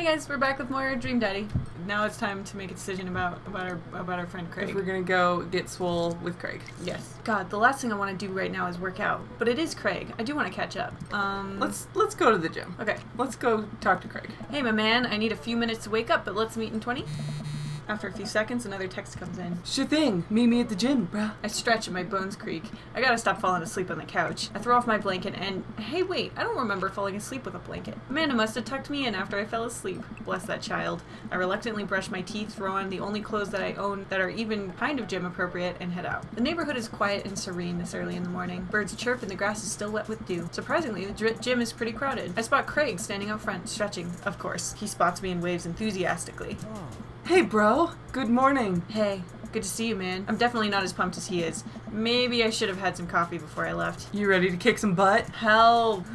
guys, we're back with more Dream Daddy. Now it's time to make a decision about our friend Craig. If we're gonna go get swole with Craig. Yes. God, the last thing I want to do right now is work out. But it is Craig. I do want to catch up. Let's go to the gym. Okay. Let's go talk to Craig. Hey, my man, I need a few minutes to wake up, but let's meet in 20. After a few seconds, another text comes in. Sure thing. Meet me at the gym, bruh. I stretch and my bones creak. I gotta stop falling asleep on the couch. I throw off my blanket and, hey wait, I don't remember falling asleep with a blanket. Amanda must have tucked me in after I fell asleep. Bless that child. I reluctantly brush my teeth, throw on the only clothes that I own that are even kind of gym appropriate, and head out. The neighborhood is quiet and serene this early in the morning. Birds chirp and the grass is still wet with dew. Surprisingly, the gym is pretty crowded. I spot Craig standing out front, stretching. Of course, he spots me and waves enthusiastically. Hey, bro. Good morning. Hey, good to see you, man. I'm definitely not as pumped as he is. Maybe I should have had some coffee before I left. You ready to kick some butt? Hell,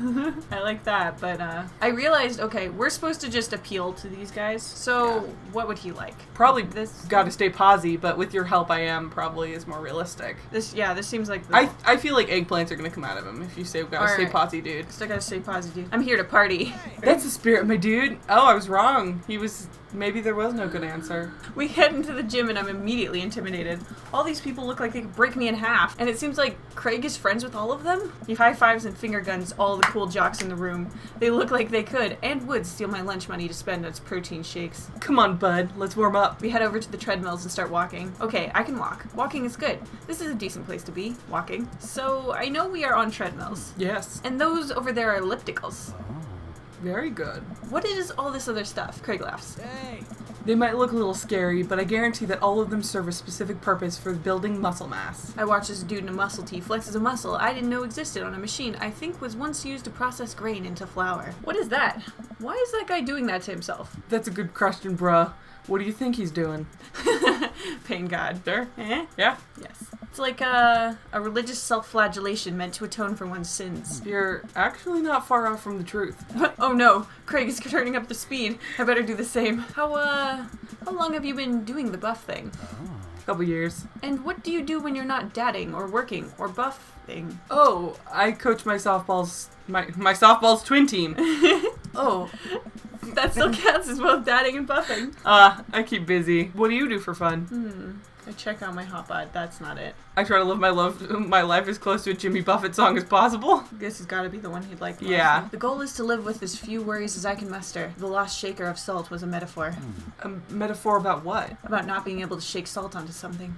I like that, but I realized, okay, we're supposed to just appeal to these guys, so what would he like? Probably This gotta stay posy, but with your help I am probably is more realistic. This seems like I feel like eggplants are gonna come out of him if you say gotta stay posy, dude. Still gotta stay posy, dude. I'm here to party. That's the spirit, my dude. Oh, I was wrong. Maybe there was no good answer. We head into the gym and I'm immediately intimidated. All these people look like they could break me in half, and it seems like Craig is friends with all of them. He high fives and finger guns all the cool jocks in the room. They look like they could and would steal my lunch money to spend on protein shakes. Come on, bud. Let's warm up. We head over to the treadmills and start walking. Okay, I can walk. Walking is good. This is a decent place to be, walking. So I know we are on treadmills. Yes. And those over there are ellipticals. Very good. What is all this other stuff? Craig laughs. Hey! They might look a little scary, but I guarantee that all of them serve a specific purpose for building muscle mass. I watch this dude in a muscle tee flexes a muscle I didn't know existed on a machine I think was once used to process grain into flour. What is that? Why is that guy doing that to himself? That's a good question, bruh. What do you think he's doing? Pain God. Sure. Eh? Yeah. Yes. It's like a religious self-flagellation meant to atone for one's sins. You're actually not far off from the truth. Oh no, Craig is turning up the speed. I better do the same. How long have you been doing the buff thing? Couple years. And what do you do when you're not dadding or working or buffing? Oh, I coach my softball's twin team. Oh. That still counts as both dadding and buffing. I keep busy. What do you do for fun? I check out my hotbod. That's not it. I try to live my life as close to a Jimmy Buffett song as possible. This has got to be the one he'd like most. Yeah. The goal is to live with as few worries as I can muster. The lost shaker of salt was a metaphor. A metaphor about what? About not being able to shake salt onto something.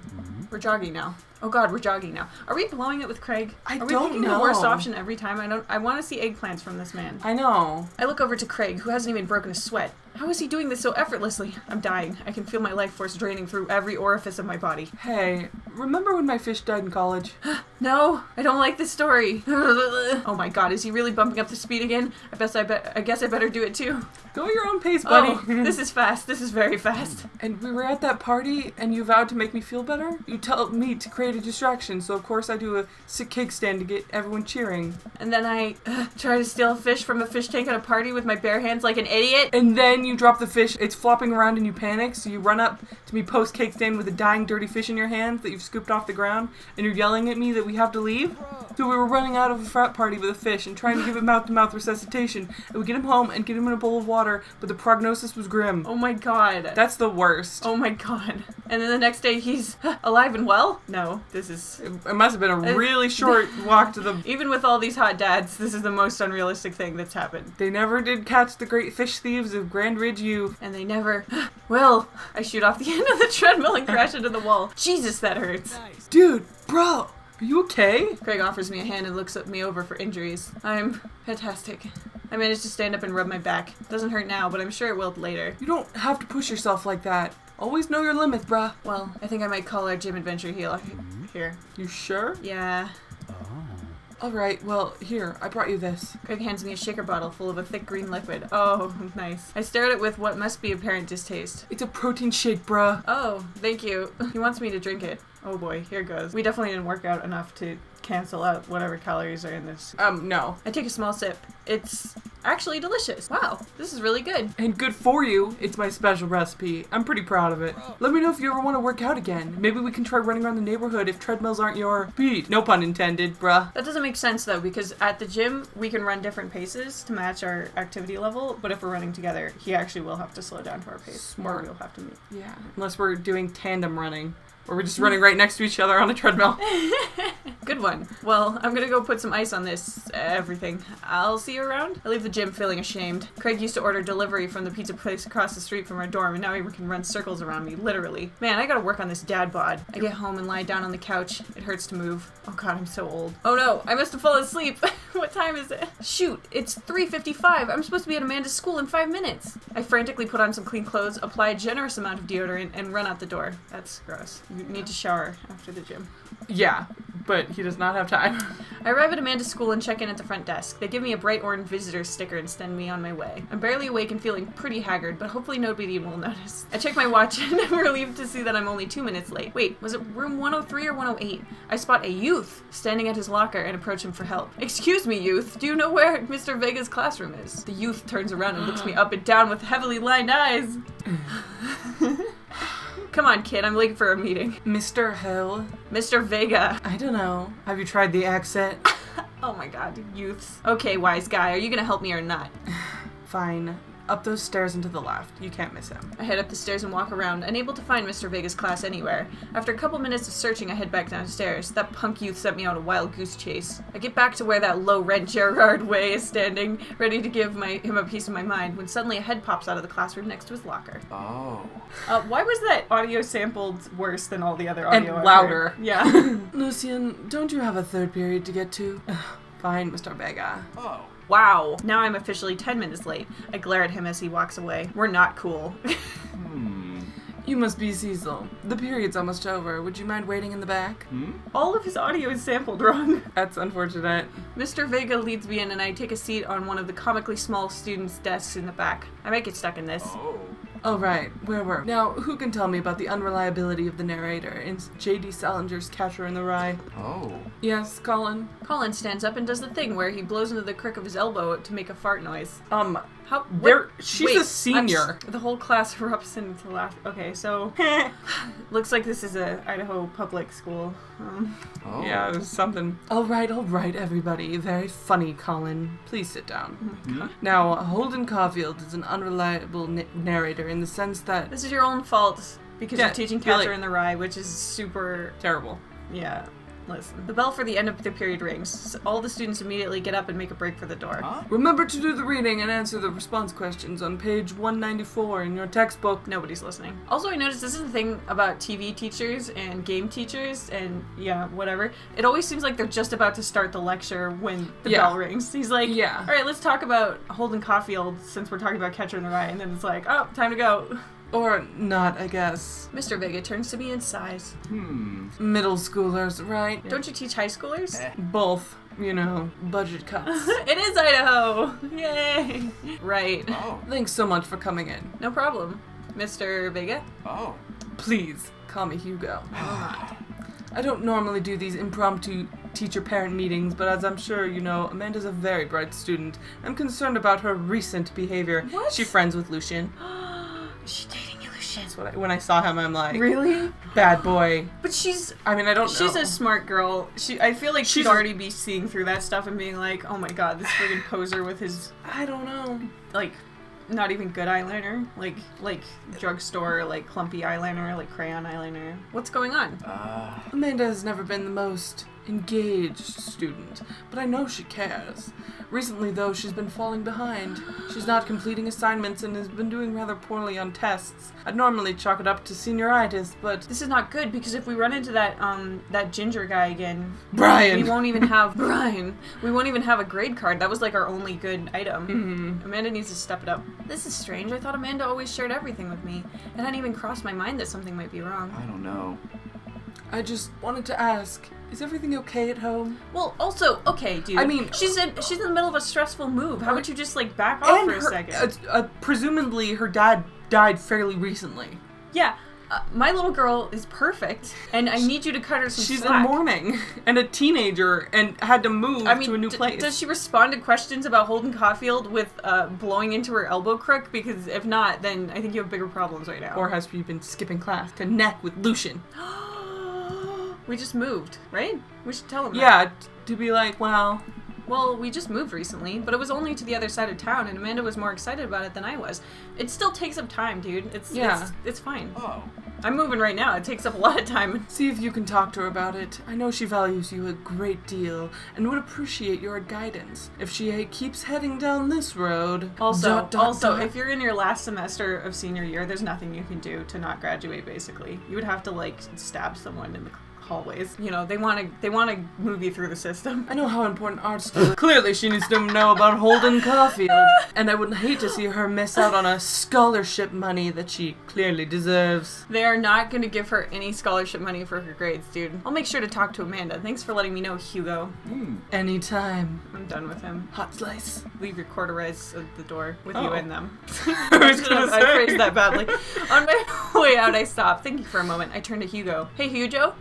We're jogging now. Oh god, we're jogging now. Are we blowing it with Craig? I Are we don't picking know. the worst option every time? I want to see eggplants from this man. I know. I look over to Craig, who hasn't even broken a sweat. How is he doing this so effortlessly? I'm dying. I can feel my life force draining through every orifice of my body. Hey, remember when my fish died in college? No, I don't like this story. Oh my god, is he really bumping up the speed again? I guess I better do it too. Go at your own pace, buddy. Oh, this is fast. This is very fast. And we were at that party, and you vowed to make me feel better? You told me to create a distraction, so of course I do a sick cake stand to get everyone cheering. And then I try to steal a fish from a fish tank at a party with my bare hands like an idiot. And then you drop the fish, it's flopping around and you panic, so you run up to me post-cake stand with a dying dirty fish in your hands that you've scooped off the ground, and you're yelling at me that we have to leave? So we were running out of a frat party with a fish and trying to give him mouth-to-mouth resuscitation, and we get him home and get him in a bowl of water, but the prognosis was grim. Oh my god. That's the worst. Oh my god. And then the next day he's alive and well? No, this is... It must have been a really short walk to the... Even with all these hot dads, this is the most unrealistic thing that's happened. They never did catch the great fish thieves of Grand Ridge U. And they never... Well, I shoot off the end of the treadmill and crash into the wall. Jesus, that hurts. Nice. Dude, bro, are you okay? Craig offers me a hand and looks at me over for injuries. I'm fantastic. I managed to stand up and rub my back. Doesn't hurt now, but I'm sure it will later. You don't have to push yourself like that. Always know your limits, bruh. Well, I think I might call our gym adventure here. You sure? Yeah. Alright, well, here, I brought you this. Craig hands me a shaker bottle full of a thick green liquid. Oh, nice. I stare at it with what must be apparent distaste. It's a protein shake, bruh. Oh, thank you. He wants me to drink it. Oh boy, here goes. We definitely didn't work out enough to cancel out whatever calories are in this. No. I take a small sip. It's Actually delicious. Wow, this is really good. And good for you. It's my special recipe. I'm pretty proud of it. Let me know if you ever want to work out again. Maybe we can try running around the neighborhood if treadmills aren't your beat. No pun intended, bruh. That doesn't make sense though, because at the gym, we can run different paces to match our activity level, but if we're running together, he actually will have to slow down to our pace. Smart. Or we'll have to meet. Yeah. Unless we're doing tandem running. Or we're just running right next to each other on a treadmill. Good one. Well, I'm gonna go put some ice on this everything. I'll see you around. I leave the gym feeling ashamed. Craig used to order delivery from the pizza place across the street from our dorm, and now he can run circles around me, literally. Man, I gotta work on this dad bod. I get home and lie down on the couch. It hurts to move. Oh god, I'm so old. Oh no, I must have fallen asleep. What time is it? Shoot, it's 3:55. I'm supposed to be at Amanda's school in 5 minutes. I frantically put on some clean clothes, apply a generous amount of deodorant, and run out the door. That's gross. You need to shower after the gym. Yeah, but he does not have time. I arrive at Amanda's school and check in at the front desk. They give me a bright orange visitor sticker and send me on my way. I'm barely awake and feeling pretty haggard, but hopefully nobody will notice. I check my watch and I'm relieved to see that I'm only 2 minutes late. Wait, was it room 103 or 108? I spot a youth standing at his locker and approach him for help. Excuse me, youth. Do you know where Mr. Vega's classroom is? The youth turns around and looks me up and down with heavily lined eyes. Come on, kid, I'm late for a meeting. Mr. Hill? Mr. Vega. I don't know. Have you tried the accent? Oh my god, youths. Okay, wise guy, are you gonna help me or not? Fine. Up those stairs and to the left. You can't miss him. I head up the stairs and walk around, unable to find Mr. Vega's class anywhere. After a couple minutes of searching, I head back downstairs. That punk youth sent me on a wild goose chase. I get back to where that low-rent Gerard Way is standing, ready to give him a piece of my mind, when suddenly a head pops out of the classroom next to his locker. Oh. Why was that audio sampled worse than all the other audio? And louder. Yeah. Lucian, don't you have a third period to get to? Fine, Mr. Vega. Oh. Wow. Now I'm officially 10 minutes late. I glare at him as he walks away. We're not cool. You must be Cecil. The period's almost over. Would you mind waiting in the back? All of his audio is sampled wrong. That's unfortunate. Mr. Vega leads me in and I take a seat on one of the comically small students' desks in the back. I might get stuck in this. Oh. Oh, right. Where were we? Now, who can tell me about the unreliability of the narrator in J.D. Salinger's Catcher in the Rye? Oh. Yes, Colin? Colin stands up and does the thing where he blows into the crook of his elbow to make a fart noise. How? She's a senior. The whole class erupts into laugh. Okay, so looks like this is a Idaho public school. Oh. Yeah, there's something. All right, everybody. Very funny, Colin. Please sit down. Oh my god. Now, Holden Caulfield is an unreliable narrator in the sense that... This is your own fault because Yeah, you're teaching you're Catcher like- in the Rye, which is super. Terrible. Yeah. Listen. The bell for the end of the period rings. All the students immediately get up and make a break for the door. Huh? Remember to do the reading and answer the response questions on page 194 in your textbook. Nobody's listening. Also, I noticed this is the thing about TV teachers and game teachers and, yeah, whatever. It always seems like they're just about to start the lecture when the bell rings. He's like, Yeah. all right, let's talk about Holden Caulfield since we're talking about Catcher in the Rye. And then it's like, oh, time to go. Or not, I guess. Mr. Vega turns to me and sighs. Middle schoolers, right? Don't you teach high schoolers? Both, budget cuts. It is Idaho! Yay! Right. Oh. Thanks so much for coming in. No problem. Mr. Vega? Oh. Please, call me Hugo. I will not. I don't normally do these impromptu teacher-parent meetings, but as I'm sure you know, Amanda's a very bright student. I'm concerned about her recent behavior. What? She's friends with Lucian. Is she dating you, Lucian? That's what when I saw him, I'm like, Really? bad boy. But she's... I mean, I don't know. She's a smart girl. I feel like she'd She's already be seeing through that stuff and being like, oh my god, this friggin' poser with his, I don't know. like, not even good eyeliner. Like drugstore, like, clumpy eyeliner, like crayon eyeliner. What's going on? Amanda has never been the most engaged student, but I know she cares. Recently, though, she's been falling behind. She's not completing assignments and has been doing rather poorly on tests. I'd normally chalk it up to senioritis, but... This is not good, because if we run into that ginger guy again... Brian! We won't even have... Brian! We won't even have a grade card. That was, like, our only good item. Amanda needs to step it up. This is strange. I thought Amanda always shared everything with me. It hadn't even crossed my mind that something might be wrong. I don't know. I just wanted to ask, is everything okay at home? Well, also, okay, dude. I mean... She's in the middle of a stressful move. How would you just, like, back off for a second? Presumably, her dad died fairly recently. Yeah, My little girl is perfect, and I need you to cut her some She's slack. in mourning and a teenager and had to move to a new place. Does she respond to questions about Holden Caulfield with blowing into her elbow crook? Because if not, then I think you have bigger problems right now. Or has she been skipping class to neck with Lucian? We just moved, right? We should tell him that. Yeah, to be like, well... Well, we just moved recently, but it was only to the other side of town, and Amanda was more excited about it than I was. It still takes up time, dude. It's fine. Oh. I'm moving right now. It takes up a lot of time. See if you can talk to her about it. I know she values you a great deal and would appreciate your guidance. If she keeps heading down this road... Also, if you're in your last semester of senior year, there's nothing you can do to not graduate, basically. You would have to, like, stab someone in the hallways. You know, they want to move you through the system. I know how important art school is. Clearly she needs to know about Holden Caulfield. And I would hate to see her miss out on a scholarship money that she clearly deserves. They are not going to give her any scholarship money for her grades, dude. I'll make sure to talk to Amanda. Thanks for letting me know, Hugo. Anytime. I'm done with him. Hot slice. Leave your corduroys at the door with you in them. I was gonna say. I phrased that badly. On my way out, I stopped, thinking for a moment. I turned to Hugo. Hey, Hugo.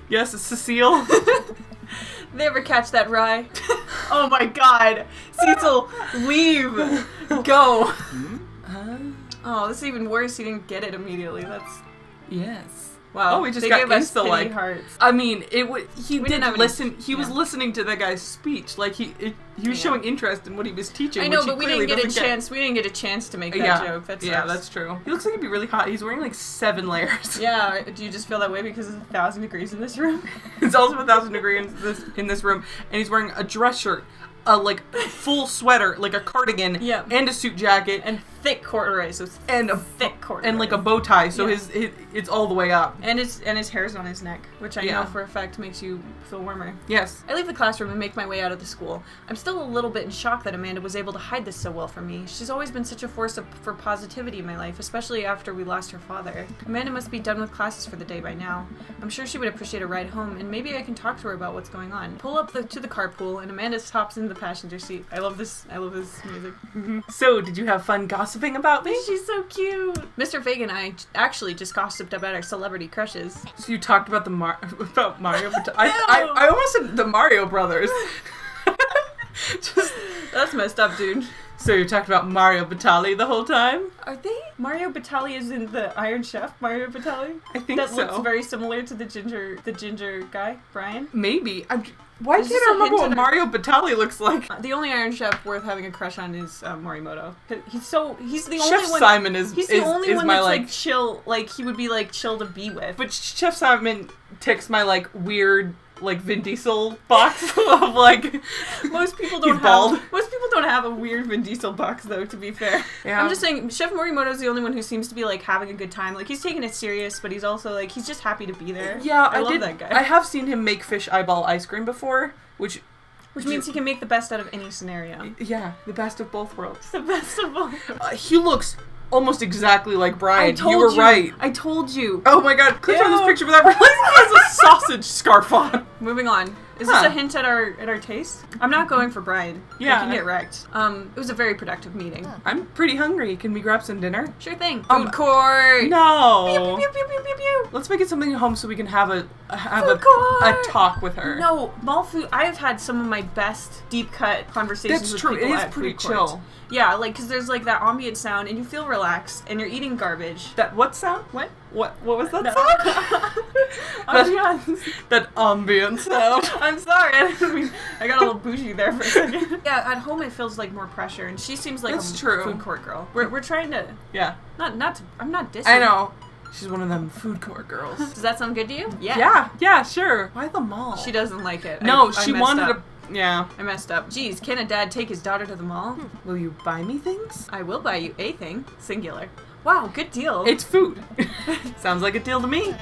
Yes, it's Cecile. They ever catch that RYE? Oh my god. Cecil, leave. Go. Oh, this is even worse. He didn't get it immediately. That's... Yes. Wow. Oh, we just they got gave us insta like hearts. I mean, he We did didn't have listen. any- He was yeah. listening to that guy's speech. Like he was showing interest in what he was teaching. I know, which he but we clearly didn't get a doesn't chance. We didn't get a chance to make that joke. That's that's true. He looks like he'd be really hot. He's wearing like 7 layers. Yeah. Do you just feel that way because it's 1,000 degrees in this room? It's also 1,000 degrees in this room, and he's wearing a dress shirt, a like full sweater, like a cardigan, Yeah. and a suit jacket, And thick corduroys. So and a thick corduroys. and like a bow tie. So Yeah. it's all the way up. And his hair's on his neck, which I Yeah. know for a fact makes you feel warmer. Yes. I leave the classroom and make my way out of the school. I'm still a little bit in shock that Amanda was able to hide this so well from me. She's always been such a force for positivity in my life, especially after we lost her father. Amanda must be done with classes for the day by now. I'm sure she would appreciate a ride home, and maybe I can talk to her about what's going on. Pull up to the carpool, and Amanda hops into the passenger seat. I love this music. So, did you have fun gossiping about me? She's so cute. Mr. Fagin and I actually just gossiped about our celebrity crushes. So you talked about about Mario. I almost said the Mario Brothers. That's messed up, dude. So you talked about Mario Batali the whole time? Are they? Mario Batali is in the Iron Chef, Mario Batali? I think That so. looks very similar to the ginger guy, Brian. Maybe. Why Is can't this I a remember hint what at Mario Batali looks like? The only Iron Chef worth having a crush on is Morimoto. He's the Chef only one. Simon is He's the only one my that's like. chill. Like he would be like chill to be with. But Chef Simon ticks my like weird like Vin Diesel box of like. Most people don't He's bald. have a weird Vin Diesel box though. To be fair, Yeah. I'm just saying Chef Morimoto's the only one who seems to be like having a good time. Like he's taking it serious, but he's also like he's just happy to be there. Yeah, I love that guy. I have seen him make fish eyeball ice cream before, which means he can make the best out of any scenario. yeah, the best of both worlds. The best of all. He looks almost exactly like Brian. I told you were right. I told you. Oh my god, click on this Ew. picture without realizing he has a sausage scarf on. Moving on. Is this Huh. a hint at our taste? I'm not going for Brian. Yeah. I can get wrecked. It was a very productive meeting. I'm pretty hungry. Can we grab some dinner? Sure thing. Um, Food court. No. Pew, pew, pew, pew, pew, pew. Let's make it something at home so we can have a Food court. talk with her. No, mall food. I have had some of my best deep cut conversations That's with true. people It is at pretty food courts. chill. Yeah, like because there's like that ambient sound and you feel relaxed and you're eating garbage. That what sound? What? What was that No. sound? Ambiance. That ambient sound. I'm sorry. I got a little bougie there for a second. Yeah, at home it feels like more pressure, and she seems like That's a true. food court girl. We're trying to Yeah, not to. I'm not dissing. I know. She's one of them food court girls. Does that sound good to you? Yeah, sure. Why the mall? She doesn't like it. No, I she messed wanted up. a. Yeah. I messed up. Geez, can a dad take his daughter to the mall? Will you buy me things? I will buy you a thing. Singular. Wow, good deal. It's food. Sounds like a deal to me.